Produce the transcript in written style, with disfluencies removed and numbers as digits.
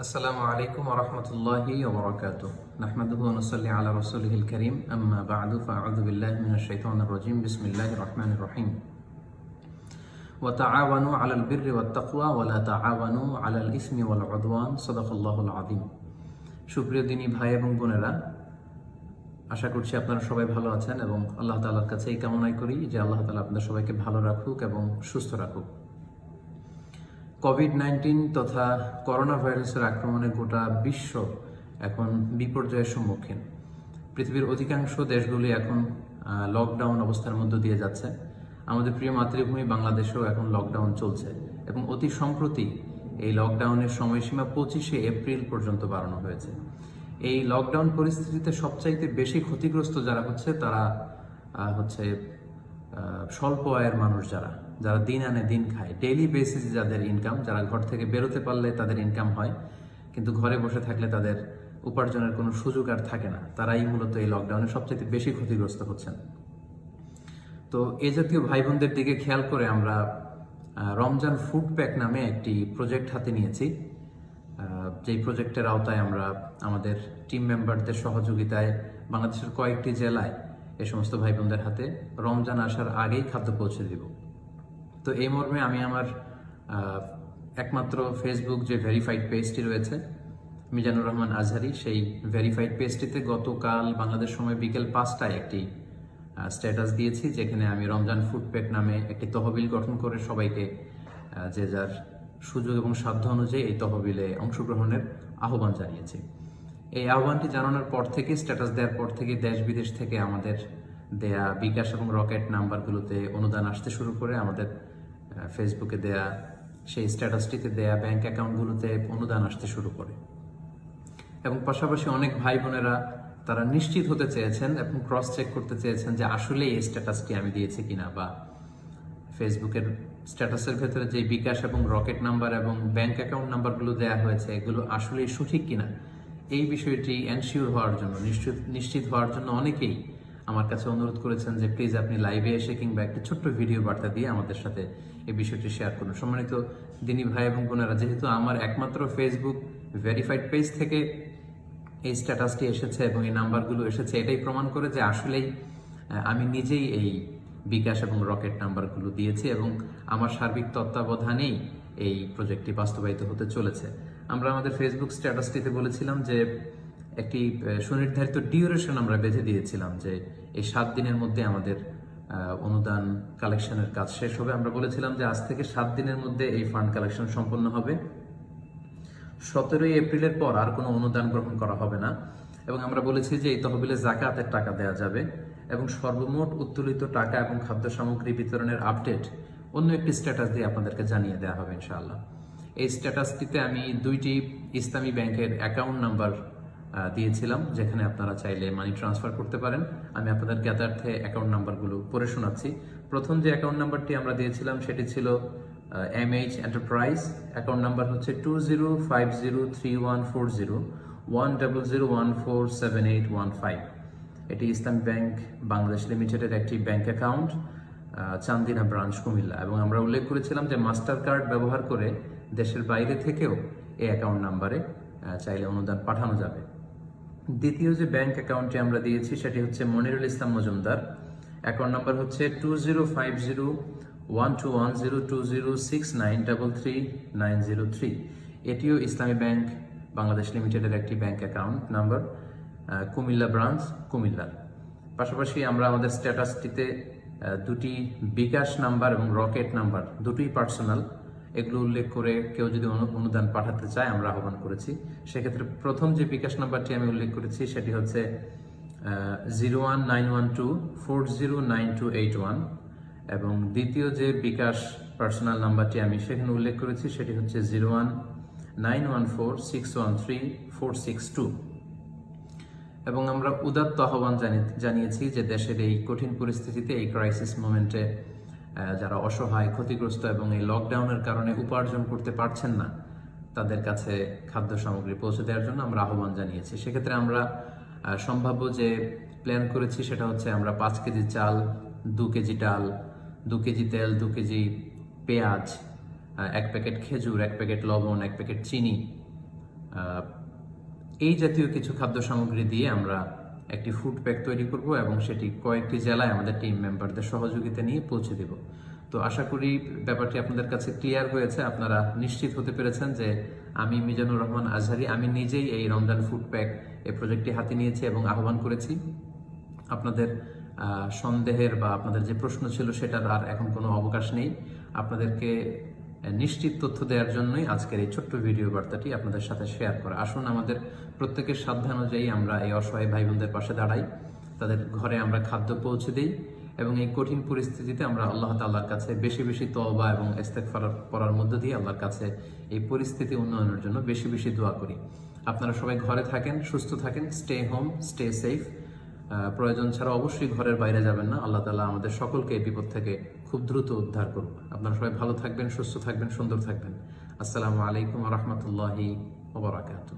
السلام عليكم ورحمة الله وبركاته. نحمده ونصلي على رسوله الكريم. أما بعد فأعوذ بالله من الشيطان الرجيم. بسم الله الرحمن الرحيم. وتعاونوا على البر والتقوى ولا تعاونوا على الإثم والعدوان. صدق الله العظيم. সুপ্রিয় দিনী ভাই এবং বোনেরা, আশা করছি আপনারা সবাই ভালো আছেন এবং আল্লাহ তাআলার কাছে এই কামনাই করি যে আল্লাহ তাআলা আপনাদের সবাইকে ভালো রাখুক এবং সুস্থ রাখুক। কোভিড-19 তথা করোনা ভাইরাসের আক্রমণে গোটা বিশ্ব এখন বিপর্যয়ের সম্মুখীন। পৃথিবীর অধিকাংশ দেশগুলি এখন লকডাউন অবস্থার মধ্য দিয়ে যাচ্ছে। আমাদের প্রিয় মাতৃভূমি বাংলাদেশেও এখন লকডাউন চলছে এবং অতি সম্প্রতি এই লকডাউনের সময়সীমা 25শে এপ্রিল পর্যন্ত বাড়ানো হয়েছে। এই লকডাউন পরিস্থিতিতে সবচাইতে বেশি ক্ষতিগ্রস্ত যারা হচ্ছে তারা হচ্ছে স্বল্প আয়ের মানুষ, যারা দিন আনে দিন খায়, ডেইলি বেসিসে যাদের ইনকাম, যারা ঘর থেকে বেরোতে পারলে তাদের ইনকাম হয় কিন্তু ঘরে বসে থাকলে তাদের উপার্জনের কোনো সুযোগ আর থাকে না, তারাই মূলত এই লকডাউনে সবচেয়ে বেশি ক্ষতিগ্রস্ত হচ্ছেন। তো এই জাতীয় ভাই বোনদের দিকে খেয়াল করে আমরা রমজান ফুড প্যাক নামে একটি প্রজেক্ট হাতে নিয়েছি। যেই প্রজেক্টের আওতায় আমরা আমাদের টিম মেম্বারদের সহযোগিতায় বাংলাদেশের কয়েকটি জেলায় এই সমস্ত ভাই বোনদের হাতে রমজান আসার আগেই খাদ্য পৌঁছে দিব। তো এই মর্মে আমি আমার একমাত্র ফেসবুক যে ভেরিফাইড পেজটি রয়েছে মিজানুর রহমান আজহারি, সেই ভেরিফাইড পেজটিতে গতকাল বাংলাদেশ সময় বিকেল 5টায় একটি স্ট্যাটাস দিয়েছি, যেখানে আমি রমজান ফুড প্যাক নামে একটি তহবিল গঠন করে সবাইকে যে যার সুযোগ এবং সাধ্য অনুযায়ী এই তহবিলে অংশগ্রহণের আহ্বান জানিয়েছি। এই আহ্বানটি জানানোর পর থেকে, স্ট্যাটাস দেওয়ার পর থেকে দেশ বিদেশ থেকে আমাদের দেয়া বিকাশ এবং রকেট নাম্বারগুলোতে অনুদান আসতে শুরু করে, আমাদের ফেসবুকে দেয়া সেই স্ট্যাটাসটিতে দেয়া ব্যাংক অ্যাকাউন্টগুলোতে অনুদান আসতে শুরু করে। এবং পাশাপাশি অনেক ভাই বোনেরা তারা নিশ্চিত হতে চেয়েছেন এবং ক্রস চেক করতে চেয়েছেন যে আসলে এই স্ট্যাটাসটি আমি দিয়েছি কিনা, বা ফেসবুকের স্ট্যাটাসের ভেতরে যে বিকাশ এবং রকেট নাম্বার এবং ব্যাংক অ্যাকাউন্ট নাম্বারগুলো দেয়া হয়েছে এগুলো আসলেই সঠিক কিনা, এই বিষয়টি এনশিওর হওয়ার জন্য, নিশ্চিত হওয়ার জন্য অনেকেই আমার কাছে অনুরোধ করেছেন যে প্লিজ আপনি লাইভে এসে কিংবা একটা ছোট্ট ভিডিও বার্তা দিয়ে আমাদের সাথে এই বিষয়টি শেয়ার করুন। সম্মানিত দিনী ভাই এবং বোনেরা, যেহেতু আমার একমাত্র ফেসবুক ভেরিফাইড পেজ থেকে এই স্ট্যাটাসটি এসেছে এবং এই নাম্বারগুলো এসেছে, এটাই প্রমাণ করে যে আসলেই আমি নিজেই এই বিকাশ এবং রকেট নাম্বারগুলো দিয়েছি এবং আমার সার্বিক তত্ত্বাবধানেই এই প্রজেক্টটি বাস্তবায়িত হতে চলেছে। আমরা আমাদের ফেসবুক স্ট্যাটাসটিতে বলেছিলাম যে একটি সুনির্ধারিত ডিউরেশন আমরা বেঁধে দিয়েছিলাম যে এই 7 দিনের মধ্যে আমাদের অনুদান কালেকশনের কাজ শেষ হবে। আমরা বলেছিলাম যে আজ থেকে 7 দিনের মধ্যে এই ফান্ড কালেকশন সম্পন্ন হবে। 17ই এপ্রিলের পর আর কোনো অনুদান গ্রহণ করা হবে না এবং আমরা বলেছি যে এই তহবিলে যাকাতের টাকা দেওয়া যাবে এবং সর্বমোট উত্তোলিত টাকা এবং খাদ্য সামগ্রী বিতরণের আপডেট অন্য একটি স্ট্যাটাস দিয়ে আপনাদেরকে জানিয়ে দেওয়া হবে ইনশাআল্লাহ। এই স্ট্যাটাসটিতে আমি 2টি ইসলামী ব্যাংকের অ্যাকাউন্ট নাম্বার দিয়েছিলাম, যেখানে আপনারা চাইলে মানি ট্রান্সফার করতে পারেন। আমি আপনাদের জ্ঞাতার্থে অ্যাকাউন্ট নাম্বারগুলো পড়ে শোনাচ্ছি। প্রথম যে অ্যাকাউন্ট নাম্বারটি আমরা দিয়েছিলাম সেটি ছিল MH এন্টারপ্রাইজ। অ্যাকাউন্ট নাম্বার হচ্ছে 205031401001478115। এটি ইসলামী ব্যাংক বাংলাদেশ লিমিটেডের একটি bank account, Chandina branch, Comilla. এবং আমরা উল্লেখ করেছিলাম যে মাস্টার কার্ড ব্যবহার করে দেশের বাইরে থেকেও এই অ্যাকাউন্ট নাম্বারে চাইলে অনুদান পাঠানো যাবে। দ্বিতীয় যে ব্যাংক অ্যাকাউন্টটি আমরা দিয়েছি সেটি হচ্ছে মনিরুল ইসলাম মজুমদার। অ্যাকাউন্ট নাম্বার হচ্ছে 205012102069333903। এটিও ইসলামী ব্যাংক বাংলাদেশ লিমিটেডের একটি bank account number, Comilla branch, Comilla. পাশাপাশি আমরা আমাদের স্ট্যাটাসটিতে 2টি বিকাশ নাম্বার এবং রকেট নাম্বার, দুটোই পার্সোনাল, এগুলো উল্লেখ করে কেউ যদি অনুদান পাঠাতে চায় আমরা আহ্বান করেছি। সেক্ষেত্রে প্রথম যে বিকাশ নাম্বারটি আমি উল্লেখ করেছি সেটি হচ্ছে 01912409281 এবং দ্বিতীয় যে বিকাশ পার্সোনাল নাম্বারটি আমি সেখানে উল্লেখ করেছি সেটি হচ্ছে 01914613462। এবং আমরা উদাত্ত আহ্বান জানিয়েছি যে দেশের এই কঠিন পরিস্থিতিতে, এই ক্রাইসিস মোমেন্টে যারা অসহায়, ক্ষতিগ্রস্ত এবং এই লকডাউনের কারণে উপার্জন করতে পারছেন না, তাদের কাছে খাদ্য সামগ্রী পৌঁছে দেওয়ার জন্য আমরা আহ্বান জানিয়েছি। সেক্ষেত্রে আমরা সম্ভাব্য যে প্ল্যান করেছি সেটা হচ্ছে আমরা 5 কেজি চাল, 2 কেজি ডাল, 2 কেজি তেল, 2 কেজি পেঁয়াজ, 1 প্যাকেট খেজুর, 1 প্যাকেট লবণ, 1 প্যাকেট চিনি, এই জাতীয় কিছু খাদ্য সামগ্রী দিয়ে আমরা একটি ফুড প্যাক তৈরি করব এবং সেটি কয়েকটি জেলায় আমাদের টিম মেম্বারদের সহযোগিতা নিয়ে পৌঁছে দেব। তো আশা করি ব্যাপারটি আপনাদের কাছে ক্লিয়ার হয়েছে, আপনারা নিশ্চিত হতে পেরেছেন যে আমি মিজানুর রহমান আজহারি আমি নিজেই এই রমজান ফুড প্যাক এই প্রজেক্টটি হাতে নিয়েছি এবং আহ্বান করেছি। আপনাদের সন্দেহের বা আপনাদের যে প্রশ্ন ছিল সেটার আর এখন কোনো অবকাশ নেই। আপনাদেরকে নিশ্চিত তথ্য দেওয়ার জন্যই আজকের এই ছোট্ট ভিডিও বার্তাটি আপনাদের সাথে শেয়ার করা। আসুন আমাদের প্রত্যেকের সাধ্য অনুযায়ী আমরা এই অসহায় ভাই বোনদের পাশে দাঁড়াই, তাদের ঘরে আমরা খাদ্য পৌঁছে দিই এবং এই কঠিন পরিস্থিতিতে আমরা আল্লাহ তাআলার কাছে বেশি বেশি তওবা এবং ইস্তেগফার করার মধ্য দিয়ে আল্লাহর কাছে এই পরিস্থিতি উন্নয়নের জন্য বেশি বেশি দোয়া করি। আপনারা সবাই ঘরে থাকেন, সুস্থ থাকেন, স্টে হোম, স্টে সেফ। প্রয়োজন ছাড়া অবশ্যই ঘরের বাইরে যাবেন না। আল্লাহ তাআলা আমাদের সকলকে এই বিপদ থেকে খুব দ্রুত উদ্ধার করুন। আপনারা সবাই ভালো থাকবেন, সুস্থ থাকবেন, সুন্দর থাকবেন। আসসালামু আলাইকুম ওয়া রাহমাতুল্লাহি ওয়া বারাকাতুহু।